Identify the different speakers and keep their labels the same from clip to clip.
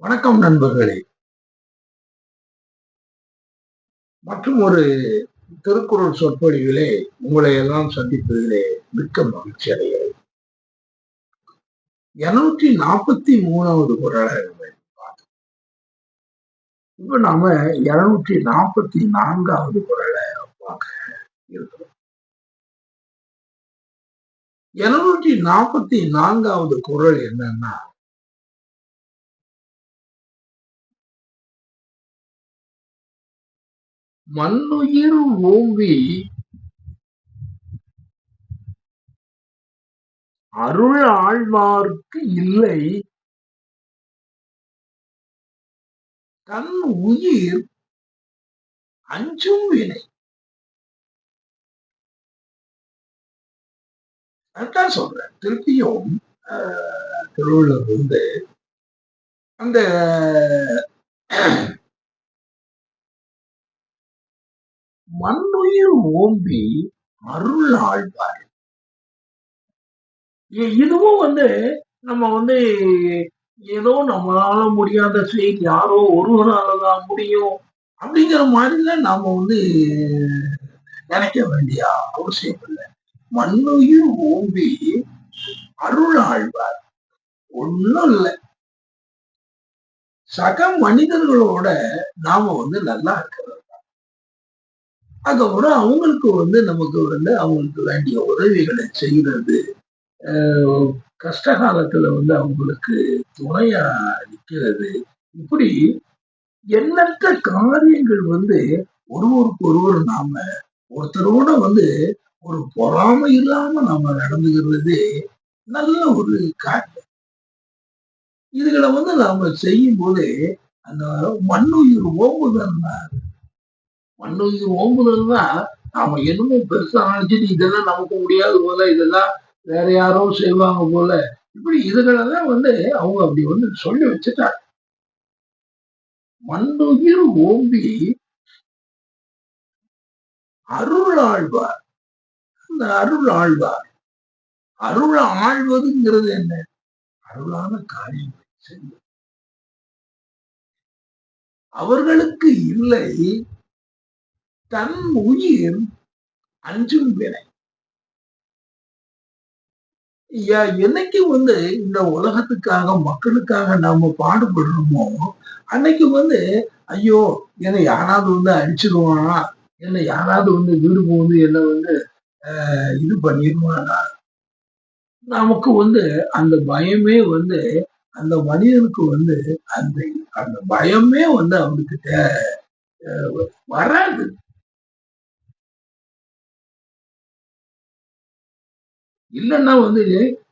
Speaker 1: வணக்கம் நண்பர்களே. மற்றும் ஒரு திருக்குறள் சொற்பொழிவிலே உங்களை எல்லாம் சந்திப்பதிலே மிக்க மகிழ்ச்சி அடைகிறேன். 243வது குறளை இப்ப நாம 244வது குறளை பார்க்க இருக்கிறோம். 244வது குறள் என்னன்னா, மண்ணுயிர் ஓம்பி அருள் ஆழ்வார்க்கு இல்லை தன் உயிர் அஞ்சும் வினை. அதான் சொல்றேன். திருப்பியும் திருவள்ளுவர் வந்து அந்த மண்ணுயிர் ஓம்பி அருள் ஆழ்வார். இதுவும் வந்து நம்ம வந்து ஏதோ நம்மளால முடியாத செய்தி யாரோ ஒருவராலதான் முடியும் அப்படிங்கிற மாதிரிலாம் நாம வந்து நினைக்க வேண்டிய அவசியம் இல்லை. மண்ணுயிர் ஓம்பி அருள் ஆழ்வார் ஒண்ணும் இல்லை. சக மனிதர்களோட நாம வந்து நல்லா இருக்கிறது. அதுக்கப்புறம் அவங்களுக்கு வந்து நமக்கு வந்து அவங்களுக்கு வேண்டிய உதவிகளை செய்யறது, கஷ்ட காலத்துல வந்து அவங்களுக்கு துணையா நிற்கிறது, இப்படி எண்ணற்ற காரியங்கள் வந்து ஒருவருக்கு ஒருவர் நாம ஒருத்தரோட வந்து ஒரு பொறாமை இல்லாம நாம நடந்துகிறது நல்ல ஒரு காரியம். இதுகளை வந்து நாம செய்யும் போது அந்த மண்ணுயிர் ஓம்புதல்னா நாம என்னமோ பெருசா நினைச்சிட்டு இதெல்லாம் நமக்கு முடியாது போல, இதெல்லாம் வேற யாரோ செய்வாங்க போல, இப்படி இதுகளெல்லாம் வந்து அவங்க அப்படி வந்து சொல்லி வச்சுட்டாங்க. மண்ணுயிர் ஓம்பி அருள் ஆழ்வார். அந்த அருள் ஆழ்வார், அருள் ஆழ்வதுங்கிறது என்ன? அருளான காரியங்களை செய்யும். அவர்களுக்கு இல்லை தன் உயிர் அஞ்சும் வினை. என்னைக்கு வந்து இந்த உலகத்துக்காக மக்களுக்காக நாம பாடுபடுறோமோ அன்னைக்கு வந்து ஐயோ என்னை யாராவது வந்து அடிச்சிருவானா, என்னை யாராவது வந்து வீடு போகுது என்னை வந்து இது பண்ணிடுவானா, நமக்கு வந்து அந்த பயமே வந்து அந்த மனிதனுக்கு வந்து அந்த அந்த பயமே வந்து அவனுக்கு வராது. இல்லைன்னா வந்து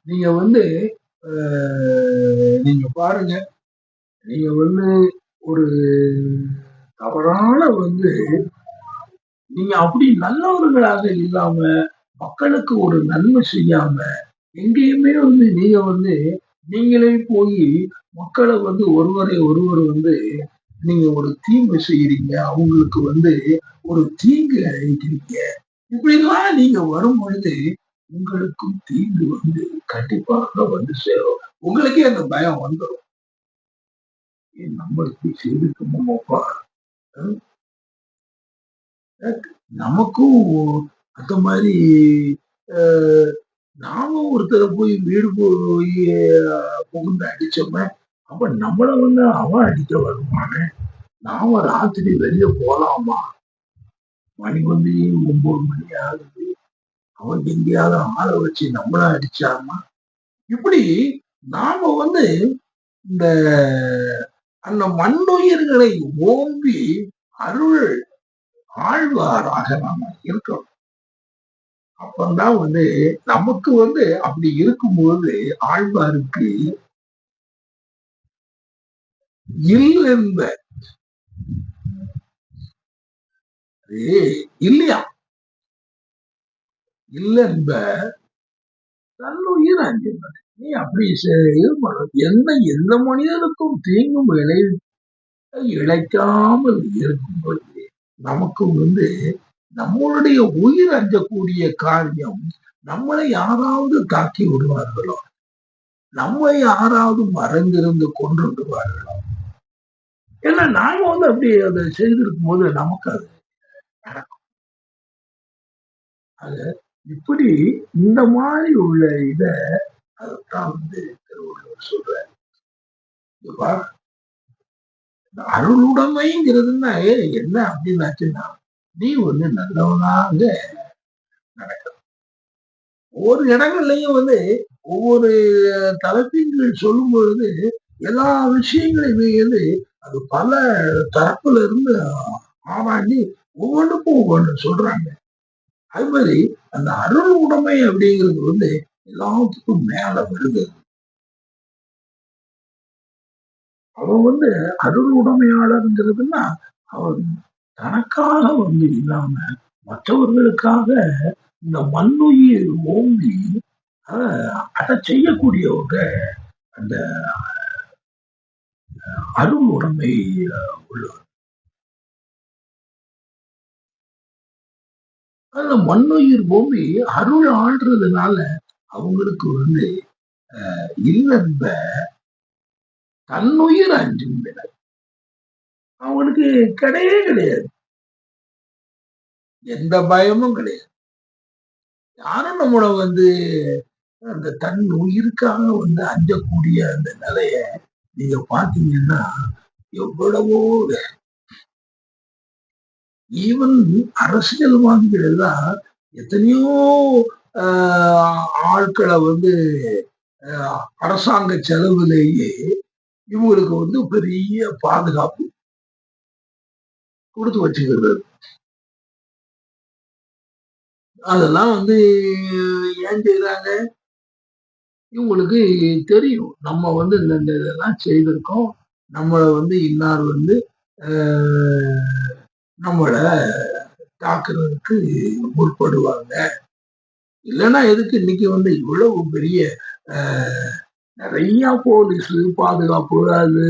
Speaker 1: நீங்க வந்து நீங்க பாருங்க, நீங்க வந்து ஒரு தவறான வந்து நீங்க அப்படி நல்லவர்களாக இல்லாம மக்களுக்கு ஒரு நன்மை செய்யாம எங்கேயுமே வந்து நீங்க வந்து நீங்களே போய் மக்களை வந்து ஒருவரை ஒருவர் வந்து நீங்க ஒரு தீங்கு செய்யறீங்க, அவங்களுக்கு வந்து ஒரு தீங்கு அழைக்கிறீங்க, இப்படிலாம் நீங்க வரும் பொழுது உங்களுக்கும் தீங்கு வந்து கண்டிப்பாக வந்து சேரும். உங்களுக்கே அந்த பயம் வந்துடும். நம்மளுக்கு செய்திருக்கோமோப்பா, நமக்கும் அந்த மாதிரி நாமும் ஒருத்தரை போய் வீடு போய் புகுந்து அடிச்சோமே, அப்ப நம்மள வந்து அவன் அடிக்க வருவானே, நாம ராத்திரி வெளிய போலாமா? மணி வந்து 9 மணி ஆகுது, அவன் எங்கேயாவது ஆளை வச்சு நம்மள அடிச்சாமா? இப்படி நாம வந்து இந்த அந்த மண்ணுயிர்களை ஓம்பி அருள் ஆழ்வாராக நாம இருக்கணும். அப்பந்தான் வந்து நமக்கு வந்து அப்படி இருக்கும்போது ஆழ்வாருக்கு இல்லென்ப இல்லையா, இல்லென்ப தன்னுயிர் அஞ்சுவது. நீ அப்படி எந்த மனிதனுக்கும் தீங்கும் இழைக்காமல் இருக்கும் பொழுது நமக்கு வந்து நம்மளுடைய உயிர் அஞ்சக்கூடிய காரியம், நம்மளை யாராவது தாக்கி விடுவார்களோ, நம்மை யாராவது மறைந்திருந்து கொன்று விடுவார்களோ, ஏன்னா நாம வந்து அப்படி அதை செய்திருக்கும் போது நமக்கு அது நடக்கும். அது இப்படி இந்த மாதிரி உள்ள இத அதைத்தான் வந்து திருவள்ளுவர் சொல்றாரு. இப்ப அருளுடைமைங்கிறதுன்னா என்ன அப்படின்னாச்சுன்னா, நீ வந்து நல்லவனாக நடக்கணும். ஒவ்வொரு இடங்கள்லயும் வந்து ஒவ்வொரு தலைப்பின் கீழ் சொல்லும் பொழுது எல்லா விஷயங்களையுமே வந்து அது பல தரப்புல இருந்து ஆராய்ஞ்சு ஒவ்வொன்றுக்கும் ஒவ்வொன்று சொல்றாங்க. அது மாதிரி அந்த அருள் உடைமை அப்படிங்கிறது வந்து எல்லாத்துக்கும் மேல வருது. அவன் வந்து அருள் உடைமையாளர்ங்கிறதுன்னா அவன் தனக்காக வந்து இல்லாம மற்றவர்களுக்காக இந்த மண்ணுயிர் ஓம்பி அதை செய்யக்கூடியவங்க அந்த அருள் உடைமை உள்ளவர். அதுல மண்ணுயிர் ஓம்பி அருள் ஆள்றதுனால அவங்களுக்கு வந்து இல்லன்ப தன்னுயிர் அஞ்சும் வினை அவங்களுக்கு கிடையவே கிடையாது. எந்த பயமும் கிடையாது. யாரும் நம்மள வந்து அந்த தன் உயிருக்காக வந்து அஞ்சக்கூடிய அந்த நிலைய நீங்க பாத்தீங்கன்னா எவ்வளவோ ஈவன் அரசியல்வாதிகள் எல்லாம் எத்தனையோ ஆட்களை வந்து அரசாங்க செலவுலேயே இவங்களுக்கு வந்து பெரிய பாதுகாப்பு கொடுத்து வச்சுக்கிறது. அதெல்லாம் வந்து ஏன் செய்யறாங்க? இவங்களுக்கு தெரியும் நம்ம வந்து இந்த இதெல்லாம் செய்திருக்கோம். நம்மள வந்து இன்னார் வந்து நம்மள தாக்குறதுக்கு முற்படுவாங்க. இல்லைன்னா எதுக்கு இன்னைக்கு வந்து இவ்வளவு பெரிய நிறைய போலீஸ் பாதுகாப்பு, அது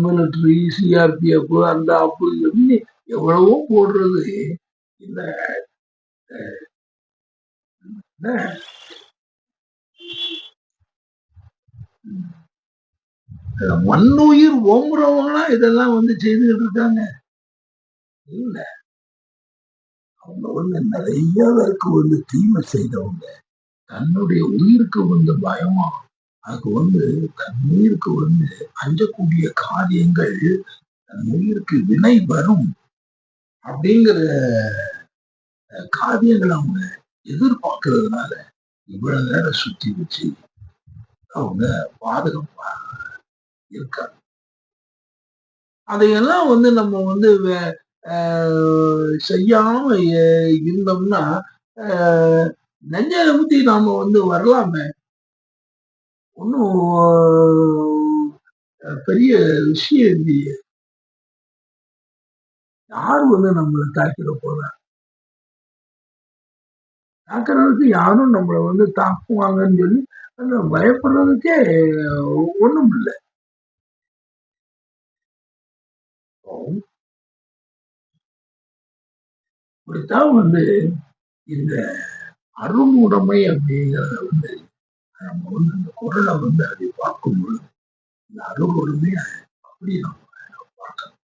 Speaker 1: மிலிட்ரி, சிஆர்பிஎஃப், அந்த அப்பு எவ்வளவோ போடுறது இந்த மண்ணுயிர் ஓம்புறவங்களாம் இதெல்லாம் வந்து செய்துகிட்டு இருக்காங்க. இல்ல அவங்க வந்து நிறைய பேருக்கு வந்து தீமை செய்தவங்க. தன்னுடைய உயிருக்கு வந்து பயமா அதுக்கு வந்து தன் உயிருக்கு வந்து அஞ்சக்கூடிய காரியங்கள் தன் உயிருக்கு வினை வரும் அப்படிங்கிற காரியங்களை அவங்க எதிர்பார்க்கறதுனால இவ்வளவு நேரம் சுத்தி வச்சு அவங்க பாதுகாப்பா இருக்காங்க. அதையெல்லாம் வந்து நம்ம வந்து செய்யாம இருந்தோம்னா நெஞ்ச நிமித்தி நாம வந்து வரலாமே. ஒன்னும் பெரிய விஷயம் இல்லையே. யாரு வந்து நம்மளை தாக்கிட போறா? தாக்குறதுக்கு யாரும் நம்மளை வந்து தாக்குவாங்கன்னு சொல்லி அந்த பயப்படுறதுக்கே ஒண்ணும் இல்லை. இப்படித்தான் வந்து இந்த அருளுடைமை அப்படிங்கிறத வந்து நம்ம வந்து இந்த குரலை வந்து அதை பார்க்கும் பொழுது இந்த அருளுடைமை அப்படி நம்ம பார்க்கணும்.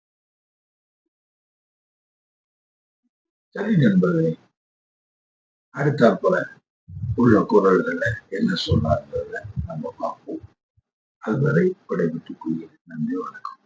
Speaker 1: சரி நண்பர்களே, அடுத்தாற்போல உள்ள குரல்களை என்ன சொன்னார்ன்றத நம்ம பார்ப்போம். அதுவரை விடைபெற்றுக் கொள்கிறேன். நன்றி, வணக்கம்.